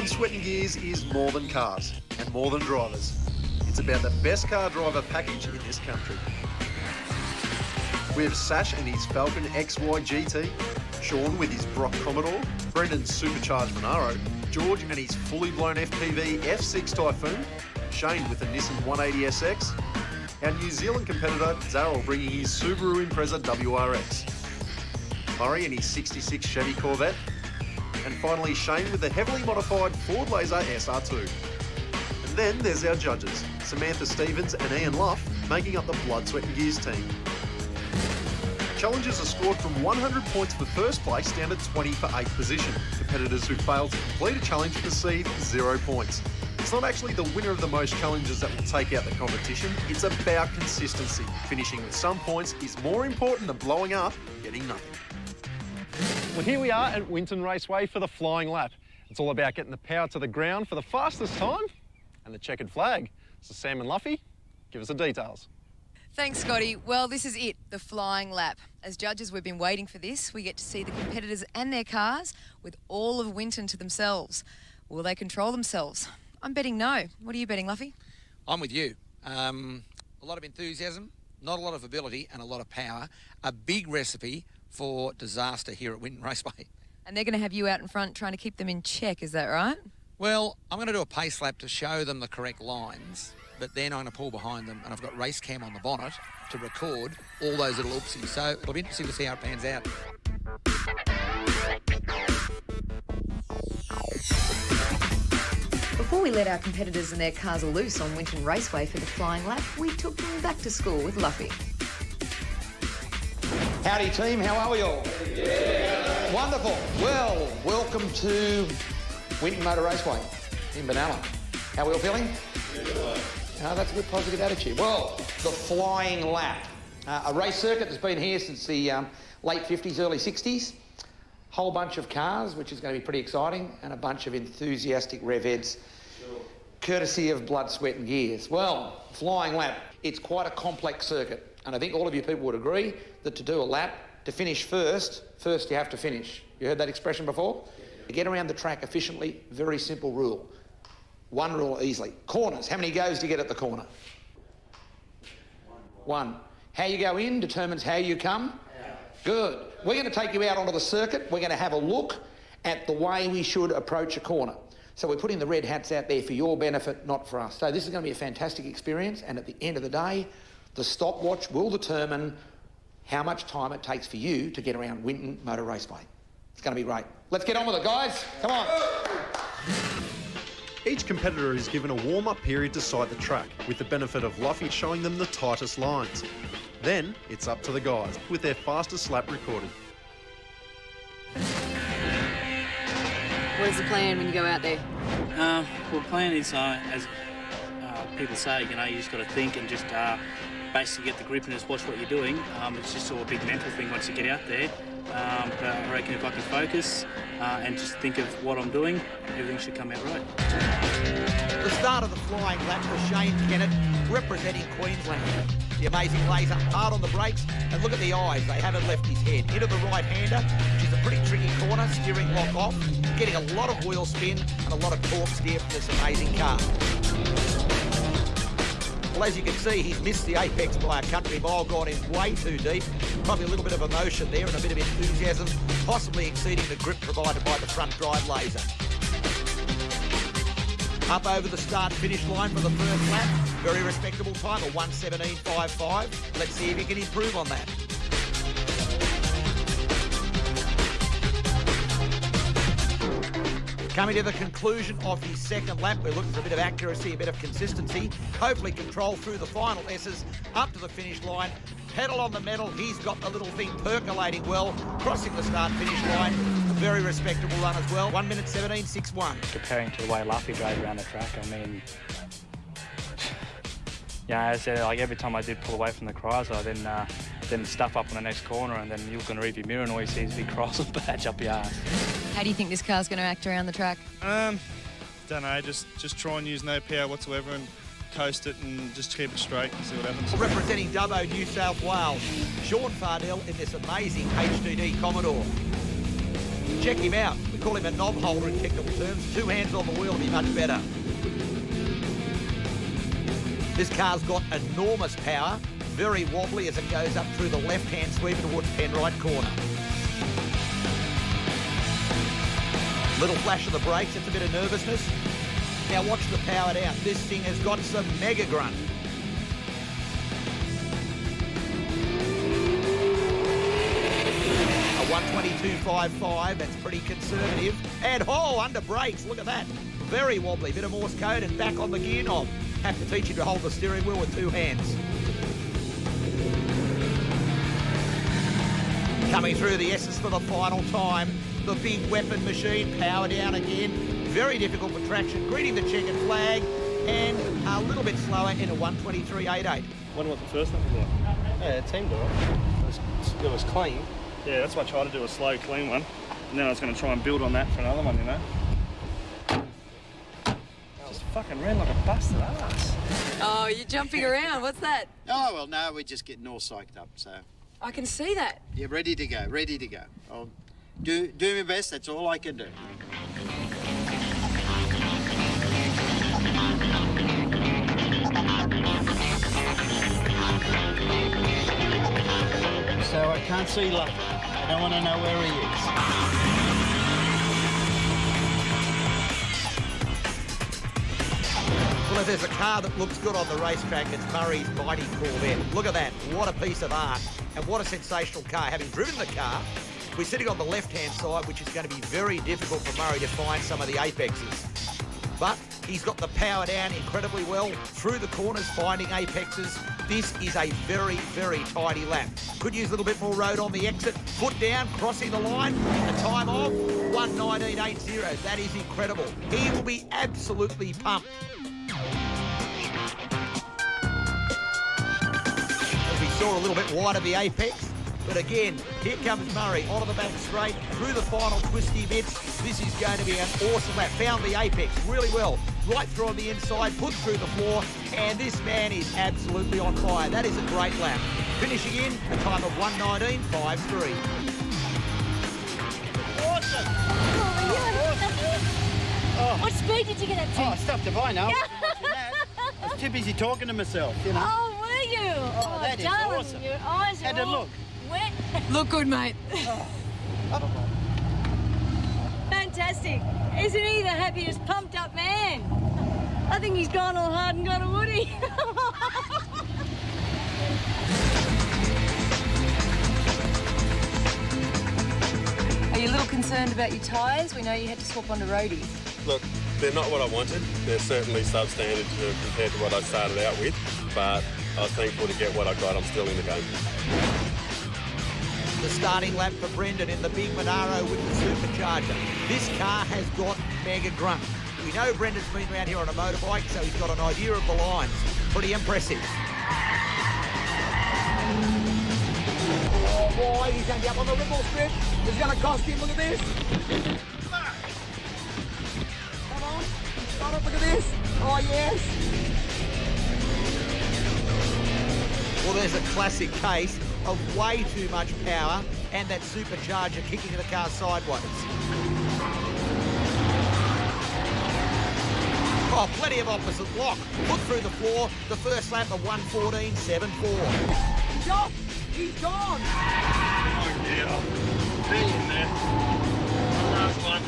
Blood, Sweat and Gears is more than cars and more than drivers. It's about the best car driver package in this country. We have Sash and his Falcon XY GT, Sean with his Brock Commodore, Brendan's supercharged Monaro, George and his fully blown FPV F6 Typhoon, Shane with the Nissan 180SX, our New Zealand competitor Darryl bringing his Subaru Impreza WRX, Murray and his 66 Chevy Corvette, and finally Shane with the heavily modified Ford Laser SR2. And then there's our judges, Samantha Stevens and Ian Luff, making up the Blood, Sweat and Gears team. Challenges are scored from 100 points for first place down to 20 for 8th position. Competitors who fail to complete a challenge receive 0 points. It's not actually the winner of the most challenges that will take out the competition, it's about consistency. Finishing with some points is more important than blowing up and getting nothing. Well, here we are at Winton Raceway for the flying lap. It's all about getting the power to the ground for the fastest time and the checkered flag. So Sam and Luffy, give us the details. Thanks, Scotty. Well, this is it, the flying lap. As judges, we've been waiting for this. We get to see the competitors and their cars with all of Winton to themselves. Will they control themselves? I'm betting no. What are you betting, Luffy? I'm with you. A lot of enthusiasm, not a lot of ability and a lot of power. A big recipe for disaster here at Winton Raceway. And they're going to have you out in front trying to keep them in check, is that right? Well, I'm going to do a pace lap to show them the correct lines, but then I'm going to pull behind them and I've got race cam on the bonnet to record all those little oopsies. So it'll be interesting to see how it pans out. Before we let our competitors and their cars loose on Winton Raceway for the flying lap, we took them back to school with Luffy. Howdy team, how are we all? Yeah. Wonderful. Well, welcome to Winton Motor Raceway in Benalla. How are we all feeling? Yeah. That's a good positive attitude. Well, the flying lap. A race circuit that's been here since the late 50s, early 60s. Whole bunch of cars, which is going to be pretty exciting, and a bunch of enthusiastic rev heads, courtesy of Blood, Sweat and Gears. Well, flying lap, it's quite a complex circuit. And I think all of you people would agree that to do a lap, to finish first you have to finish. You heard that expression before? To get around the track efficiently, very simple rule. One rule easily. Corners, how many goes do you get at the corner? One. How you go in determines how you come? Good. We're going to take you out onto the circuit. We're going to have a look at the way we should approach a corner. So we're putting the red hats out there for your benefit, not for us. So this is going to be a fantastic experience, and at the end of the day, the stopwatch will determine how much time it takes for you to get around Winton Motor Raceway. It's going to be great. Let's get on with it, guys. Come on. Each competitor is given a warm-up period to sight the track, with the benefit of Luffy showing them the tightest lines. Then it's up to the guys, with their fastest lap recorded. What's the plan when you go out there? Well, the plan is, as people say, you just got to think and just basically get the grip and just watch what you're doing. It's just all a big mental thing once you get out there. But I reckon if I can focus and just think of what I'm doing, everything should come out right. The start of the flying lap for Shane Kennett, representing Queensland. The amazing laser, hard on the brakes, and look at the eyes, they haven't left his head. Into the right-hander, which is a pretty tricky corner, steering lock off, getting a lot of wheel spin and a lot of torque steer for this amazing car. Well, as you can see, he's missed the apex by a country mile, gone in way too deep. Probably a little bit of emotion there and a bit of enthusiasm, possibly exceeding the grip provided by the front drive laser. Up over the start-finish line for the first lap. Very respectable time, a 1:17.55. Let's see if he can improve on that. Coming to the conclusion of his second lap, we're looking for a bit of accuracy, a bit of consistency, hopefully control through the final S's, up to the finish line, pedal on the metal, he's got the little thing percolating well, crossing the start-finish line, a very respectable run as well, 1:17.61. Comparing to the way Luffy drove around the track, I mean, as I said, like every time I did pull away from the chrysler, then stuff up on the next corner, and then you look in the rearview mirror and all you see is a big chrysler badge up your ass. How do you think this car's going to act around the track? Don't know, just try and use no power whatsoever and coast it and just keep it straight and see what happens. Representing Dubbo, New South Wales, Sean Fardell in this amazing HDD Commodore. Check him out. We've call him a knob holder in technical terms. 2 hands on the wheel will be much better. This car's got enormous power, very wobbly as it goes up through the left-hand sweep towards Penrite corner. Little flash of the brakes, it's a bit of nervousness. Now watch the power down. This thing has got some mega grunt. A 122.55, that's pretty conservative. And under brakes, look at that. Very wobbly, bit of Morse code and back on the gear knob. Have to teach you to hold the steering wheel with 2 hands. Coming through the S's for the final time. The big weapon machine, power down again. Very difficult for traction, greeting the checkered flag, and a little bit slower in a 123.88. Wonder what the first lap was like. Yeah, it seemed all right. It was clean. Yeah, that's why I tried to do a slow, clean one. And then I was going to try and build on that for another one, you know. Just fucking ran like a busted ass. Oh, you're jumping around. What's that? Oh, well, no, we're just getting all psyched up, so... I can see that. Yeah, ready to go, ready to go. I'll do my best, that's all I can do. So I can't see Lucky. I don't want to know where he is. Well, if there's a car that looks good on the racetrack, it's Murray's mighty Corvette. Look at that. What a piece of art. And what a sensational car. Having driven the car, we're sitting on the left-hand side, which is going to be very difficult for Murray to find some of the apexes. But he's got the power down incredibly well, through the corners, finding apexes. This is a very, very tidy lap. Could use a little bit more road on the exit. Foot down, crossing the line. A time of 1:19.80. That is incredible. He will be absolutely pumped. As we saw a little bit wide of the apex. But again, here comes Murray onto the back straight, through the final twisty bits. This is going to be an awesome lap. Found the apex really well. Right through on the inside, put through the floor, and this man is absolutely on fire. That is a great lap. Finishing in a time of 1:19.53. Awesome! Oh. What speed did you get up to? Oh, I stopped if I know. I was too busy talking to myself, you know. Oh, were you? Oh, that is darling, awesome. Your eyes are How'd it all look? wet. Look good, mate. Fantastic. Isn't he the happiest, pumped up man? I think he's gone all hard and got a woody. Are you a little concerned about your tyres? We know you had to swap onto roadies. Look, they're not what I wanted. They're certainly substandard compared to what I started out with, but I was thankful to get what I got. I'm still in the game. The starting lap for Brendan in the big Monaro with the supercharger. This car has got mega grunt. We know Brendan's been around here on a motorbike, so he's got an idea of the lines. Pretty impressive. Oh boy, he's going to be up on the ripple strip. It's going to cost him. Look at this. Come on. Come on, look at this. Oh, yes. Well, there's a classic case of way too much power and that supercharger kicking the car sideways. Oh, plenty of opposite lock. Put through the floor. The first lap of 1:14.74. He's off. He's gone. Oh, yeah. Be in there. Last one.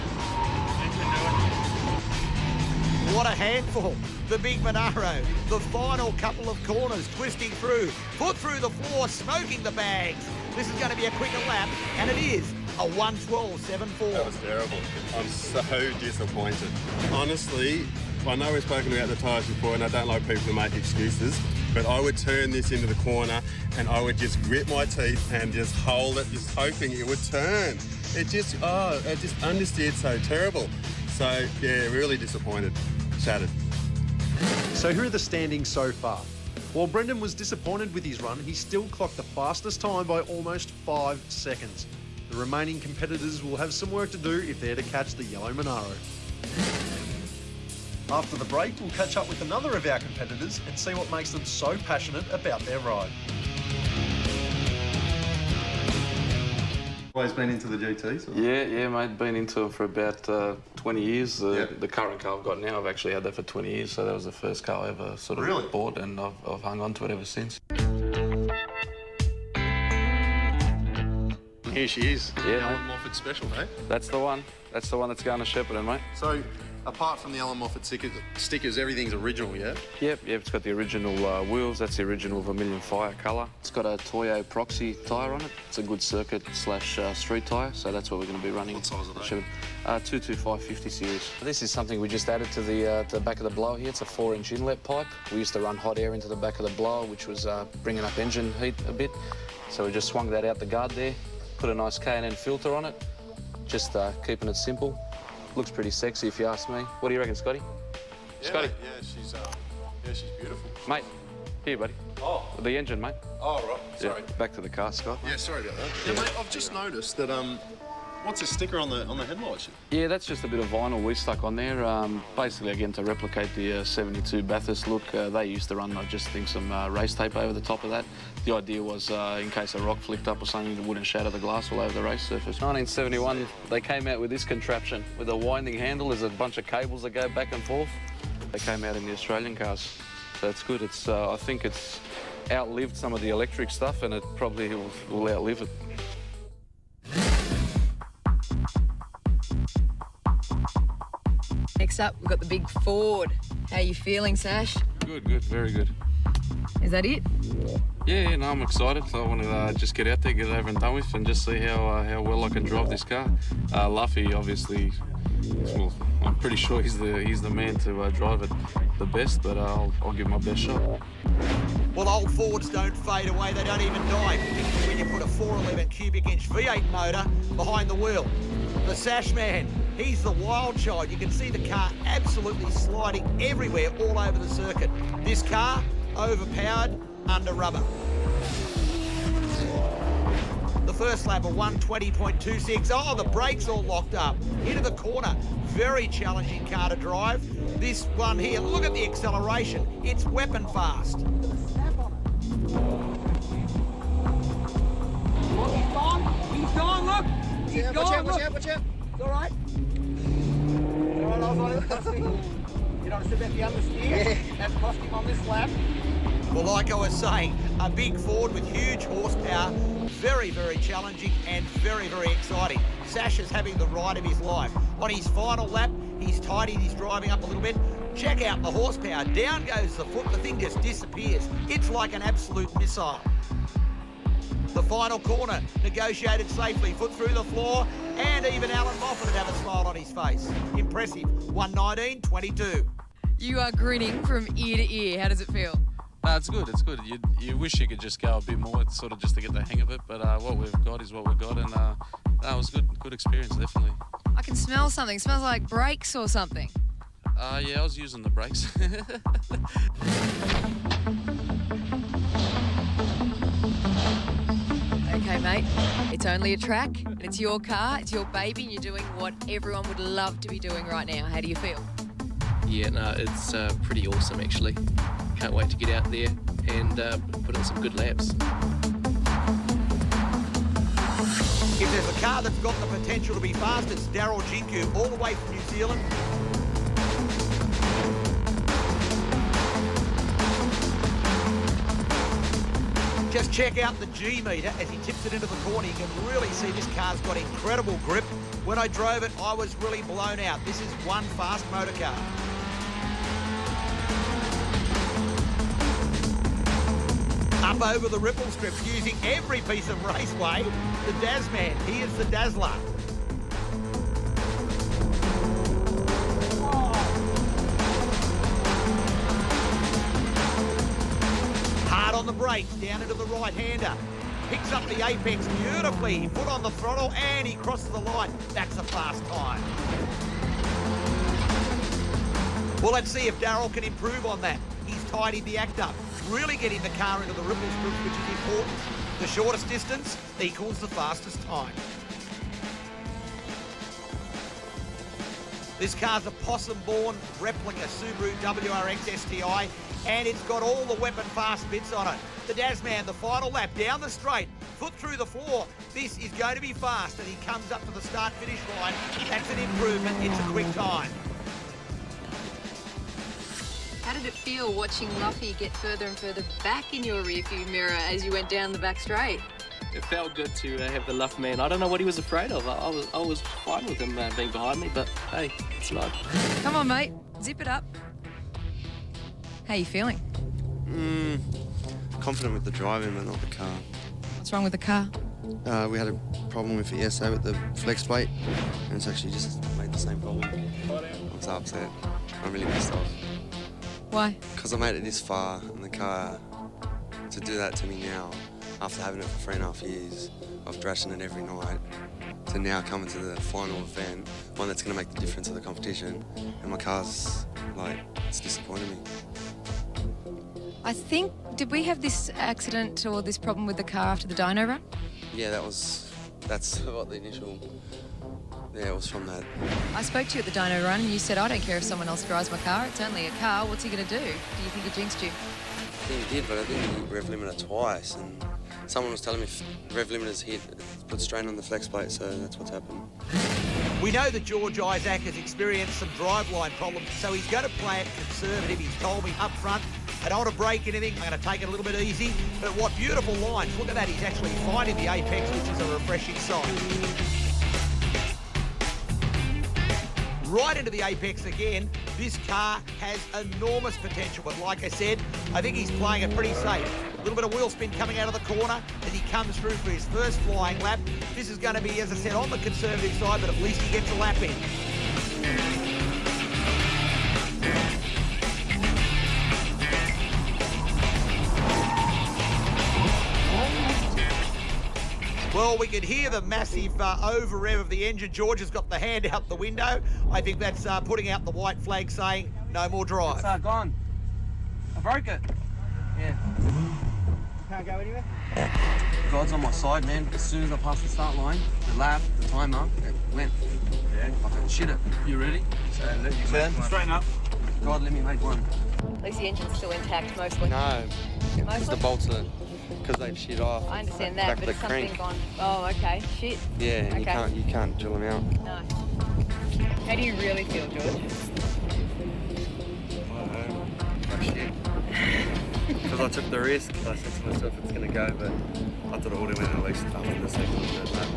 What a handful. The big Monaro. The final couple of corners twisting through. Foot through the floor, smoking the bags. This is going to be a quicker lap, and it is a 1:12.74. That was terrible. I'm so disappointed. Honestly, I know we've spoken about the tyres before, and I don't like people who make excuses, but I would turn this into the corner, and I would just grit my teeth and just hold it, just hoping it would turn. It just understeered so terrible. So, yeah, really disappointed. Shattered. So here are the standings so far. While Brendan was disappointed with his run, he still clocked the fastest time by almost 5 seconds. The remaining competitors will have some work to do if they're to catch the yellow Monaro. After the break, we'll catch up with another of our competitors and see what makes them so passionate about their ride. Always been into the GTs? Or? Yeah, mate. Been into them for about 20 years. The current car I've got now, I've actually had that for 20 years, so that was the first car I ever sort of bought, and I've hung on to it ever since. Here she is. Yeah, Alan Moffat special, eh? That's the one. That's the one that's going to Shepparton, mate. So, apart from the Alan Moffat stickers, everything's original, yeah? Yep, it's got the original wheels. That's the original Vermilion Fire colour. It's got a Toyo Proxy tyre on it. It's a good circuit / street tyre, so that's what we're going to be running. What size are they? 225 50 series. This is something we just added to the back of the blower here. It's a 4-inch inlet pipe. We used to run hot air into the back of the blower, which was bringing up engine heat a bit. So we just swung that out the guard there, put a nice K&N filter on it, just keeping it simple. Looks pretty sexy if you ask me. What do you reckon, Scotty? Yeah, Scotty? Yeah, she's beautiful. Mate, here, buddy. Oh. The engine, mate. Oh, right. Sorry. Yeah, back to the car, Scott. Yeah, sorry about that. Yeah, mate, I've just noticed that, what's this sticker on the headlights? Yeah, that's just a bit of vinyl we stuck on there. Basically, again, to replicate the 72 Bathurst look. They used to run, I just think, some race tape over the top of that. The idea was, in case a rock flicked up or something, it wouldn't shatter the glass all over the race surface. 1971, they came out with this contraption with a winding handle. There's a bunch of cables that go back and forth. They came out in the Australian cars, so it's good. It's, I think it's outlived some of the electric stuff, and it probably will outlive it. Next up, we've got the big Ford. How are you feeling, Sash? Good, very good. Is that it? Yeah, no, I'm excited. I want to just get out there, get it over and done with, and just see how well I can drive this car. Luffy, obviously, well, I'm pretty sure he's the man to drive it the best, but I'll give my best shot. Well, old Fords don't fade away, they don't even die, particularly when you put a 411 cubic inch V8 motor behind the wheel. The Sash man, he's the wild child. You can see the car absolutely sliding everywhere all over the circuit. This car, overpowered, under rubber. The first lap of 120.26. Oh, the brakes all locked up. Into the corner. Very challenging car to drive. This one here, look at the acceleration. It's weapon fast. Look, he's gone. He's gone, look. He's gone, watch out, look. watch out, watch out. It's all right. You don't sit at the understeer. Yeah. That's cost him on this lap. Well, like I was saying, a big Ford with huge horsepower, very, very challenging and very, very exciting. Sash is having the ride of his life. On his final lap, he's tidied his driving up a little bit. Check out the horsepower. Down goes the foot. The thing just disappears. It's like an absolute missile. The final corner, negotiated safely, foot through the floor, and even Alan Moffat had a smile on his face. Impressive. 119.22. You are grinning from ear to ear. How does it feel? It's good, it's good. You wish you could just go a bit more, it's sort of just to get the hang of it, but what we've got is what we've got, and it was good experience, definitely. I can smell something. It smells like brakes or something. Yeah, I was using the brakes. Okay, mate, it's only a track, and it's your car, it's your baby, and you're doing what everyone would love to be doing right now. How do you feel? Yeah, no, it's pretty awesome, actually. Can't wait to get out there and put in some good laps. If there's a car that's got the potential to be fast, it's Daryl Jinku, all the way from New Zealand. Just check out the G meter as he tips it into the corner. You can really see this car's got incredible grip. When I drove it, I was really blown out. This is one fast motor car. Up over the ripple strips, using every piece of raceway. The Dazman, he is the Dazzler. Hard on the brakes, down into the right-hander. Picks up the apex beautifully. Foot on the throttle, and he crosses the line. That's a fast time. Well, let's see if Daryl can improve on that. He's tidied the act up. Really getting the car into the ripple strips, which is important. The shortest distance equals the fastest time. This car's a possum-born replica Subaru WRX STI, and it's got all the weapon fast bits on it. The Dazman, the final lap down the straight, foot through the floor. This is going to be fast, and he comes up to the start-finish line. That's an improvement. It's a quick time. How did it feel watching Luffy get further and further back in your rearview mirror as you went down the back straight? It felt good to have the Luff man. I don't know what he was afraid of. I was fine with him being behind me, but hey, it's life. Come on, mate. Zip it up. How you feeling? Confident with the driving, but not the car. What's wrong with the car? We had a problem with it yesterday with the flex plate, and it's actually just made the same problem. I'm so upset. I'm really pissed off. Why? Because I made it this far, and the car, to do that to me now, after having it for 3.5 years, of thrashing it every night, to now coming to the final event, one that's going to make the difference of the competition, and my car's, like, it's disappointed me. I think, did we have this accident or this problem with the car after the dyno run? Yeah, that's what the initial, yeah, it was from that. I spoke to you at the dyno run and you said, I don't care if someone else drives my car, it's only a car, what's he going to do? Do you think he jinxed you? I think he did, but I think he rev limited twice, and someone was telling me if rev limiter's hit, it puts strain on the flex plate, so that's what's happened. We know that George Isaac has experienced some driveline problems, so he's going to play it conservative. He's told me up front, I don't want to break anything, I'm going to take it a little bit easy. But what beautiful lines. Look at that, he's actually finding the apex, which is a refreshing sign. Right into the apex again. This car has enormous potential, but like I said, I think he's playing it pretty safe. A little bit of wheel spin coming out of the corner as he comes through for his first flying lap. This is going to be, as I said, on the conservative side, but at least he gets a lap in. Well, we could hear the massive over-rev of the engine. George has got the hand out the window. I think that's putting out the white flag saying no more drive. It's gone. I broke it. Yeah. Can't go anywhere? God's on my side, man. As soon as I passed the start line, the lap, the timer, it went. Yeah. I can shit it. You ready? Straighten up. God, let me make one. At least the engine's still intact, mostly. No, because Mostly? the bolts are, because they've shit off. I understand that, but it's something gone. Oh, okay. Shit. Yeah, and Okay. you can't drill them out. No. How do you really feel, George? Like shit. Because I took the risk. I said to myself it's going to go, but I thought it would have went at least after the second or third lap.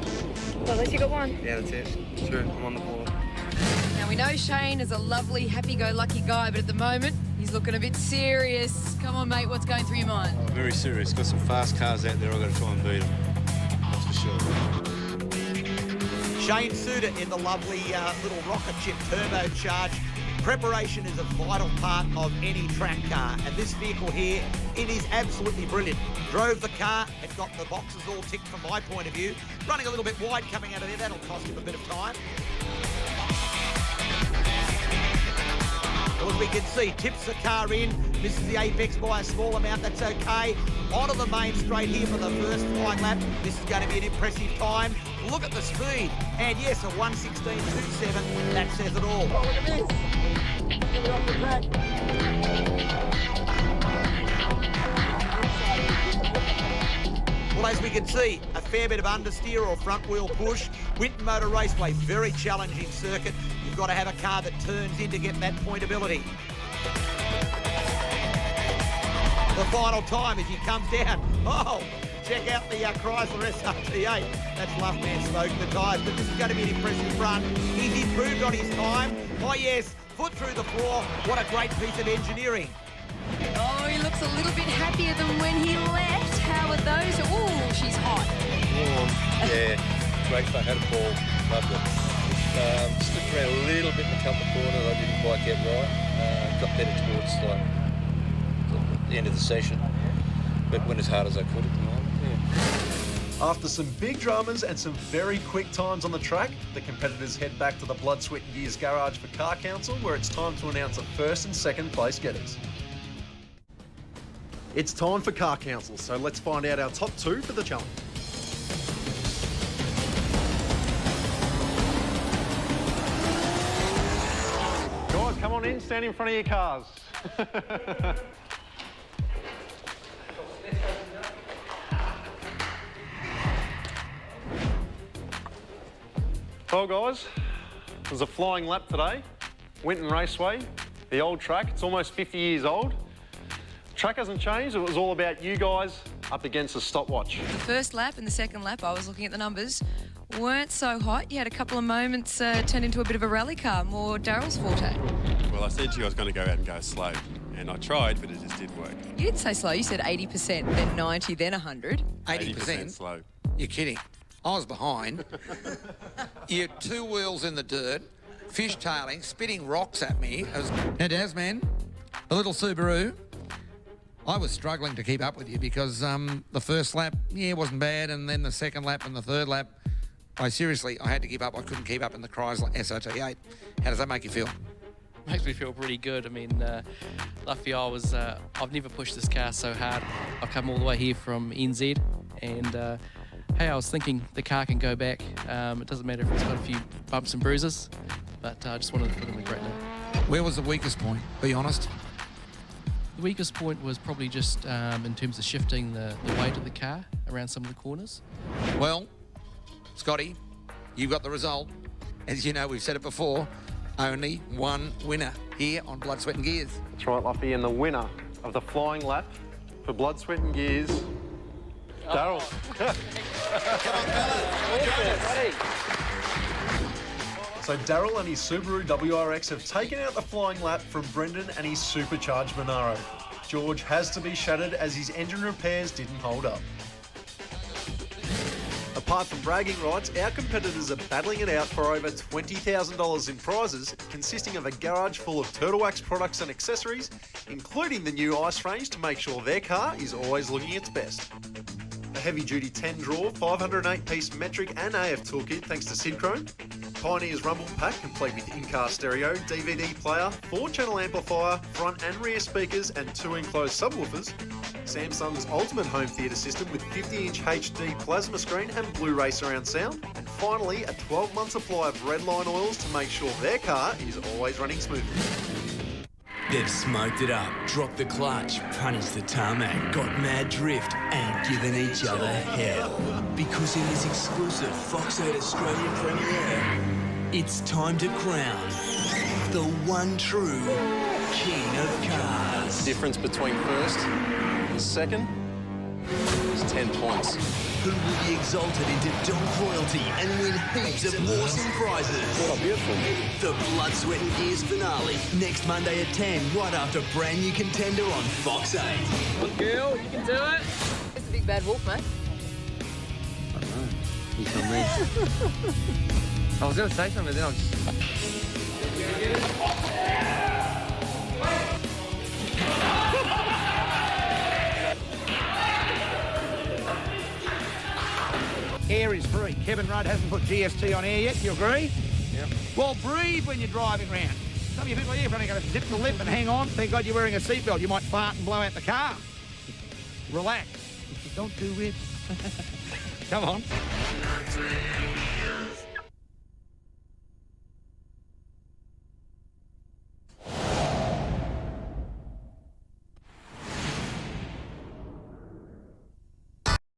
Well, at least you got one. Yeah, that's it. True, I'm on the board. Now, we know Shane is a lovely, happy-go-lucky guy, but at the moment, he's looking a bit serious. Come on, mate, what's going through your mind? Oh, very serious. Got some fast cars out there. I've got to try and beat them. That's for sure. Shane Suter in the lovely little rocket ship turbocharged. Preparation is a vital part of any track car, and this vehicle here, it is absolutely brilliant. Drove the car and got the boxes all ticked from my point of view. Running a little bit wide coming out of there, that'll cost him a bit of time. Well, as we can see, tips the car in, misses the apex by a small amount, that's okay. Onto the main straight here for the first flying lap. This is going to be an impressive time. Look at the speed. And yes, a 1:16.27, that says it all. Oh, look at this. Get it off the track. Well, as we can see, a fair bit of understeer or front wheel push. Winton Motor Raceway, very challenging circuit. You've got to have a car that turns in to get that pointability. The final time as he comes down. Oh, check out the Chrysler SRT8. That's Luffman smoking the tyres, but this is going to be an impressive run. He's improved on his time. Oh, yes, foot through the floor. What a great piece of engineering. Oh, he looks a little bit happier than when he left. How are those? Oh, she's hot. Yeah, great fun. Had a ball. Loved it. Slipped around a little bit in a couple of corners. I didn't quite get right. Got better towards the end of the session, but went as hard as I could at the moment. Yeah. After some big dramas and some very quick times on the track, the competitors head back to the Blood, Sweat and Gears garage for Car Council, where it's time to announce the first and second place getters. It's time for Car Council, so let's find out our top two for the challenge. Guys, come on in, stand in front of your cars. Well, guys, there's a flying lap today. Winton Raceway, the old track. It's almost 50 years old. Track hasn't changed. It was all about you guys up against a stopwatch. The first lap and the second lap, I was looking at the numbers, weren't so hot. You had a couple of moments turn into a bit of a rally car, more Daryl's forte. Well, I said to you I was going to go out and go slow, and I tried, but it just didn't work. You didn't say slow. You said 80%, then 90, then 100. 80%? slow. You're kidding. I was behind. You had two wheels in the dirt, fishtailing, spitting rocks at me. Now, Daz, man, the little Subaru, I was struggling to keep up with you because the first lap, yeah, wasn't bad, and then the second lap and the third lap, I had to give up. I couldn't keep up in the Chrysler SRT8. How does that make you feel? Makes me feel pretty good. I mean, lucky I've never pushed this car so hard. I've come all the way here from NZ, and hey, I was thinking the car can go back. It doesn't matter if it's got a few bumps and bruises, but I just wanted to put in a great note. Where was the weakest point? Be honest. The weakest point was probably just in terms of shifting the weight of the car around some of the corners. Well, Scotty, you've got the result. As you know, we've said it before, only one winner here on Blood, Sweat and Gears. That's right, Luffy, and the winner of the flying lap for Blood, Sweat and Gears, Daryl. So Daryl and his Subaru WRX have taken out the flying lap from Brendan and his supercharged Monaro. George has to be shattered as his engine repairs didn't hold up. Apart from bragging rights, our competitors are battling it out for over $20,000 in prizes, consisting of a garage full of Turtle Wax products and accessories, including the new ice range to make sure their car is always looking its best. A heavy-duty 10-drawer, 508-piece metric and AF toolkit thanks to Sidchrome. Pioneer's Rumble Pack, complete with in-car stereo, DVD player, 4-channel amplifier, front and rear speakers and 2 enclosed subwoofers. Samsung's ultimate home theatre system with 50-inch HD plasma screen and Blu-ray surround sound. And finally, a 12-month supply of Redline oils to make sure their car is always running smoothly. They've smoked it up, dropped the clutch, punished the tarmac, got mad drift, and given each other hell. Because in this exclusive Fox 8 Australian premiere, it's time to crown the one true king of cars. The difference between first and second is 10 points. Who will be exalted into donk royalty and win heaps of awesome prizes. Oh, beautiful. The Blood, Sweat and Gears finale, next Monday at 10, right after brand new contender on Fox 8. Good girl, you can do it. It's a big bad wolf, mate. I don't know. You tell me. I was going to say something, then I just... Air is free. Kevin Rudd hasn't put GST on air yet, you agree? Yep. Well, breathe when you're driving round. Some of you people here are probably going to zip the lip and hang on. Thank God you're wearing a seatbelt. You might fart and blow out the car. Relax. Don't do it. Come on.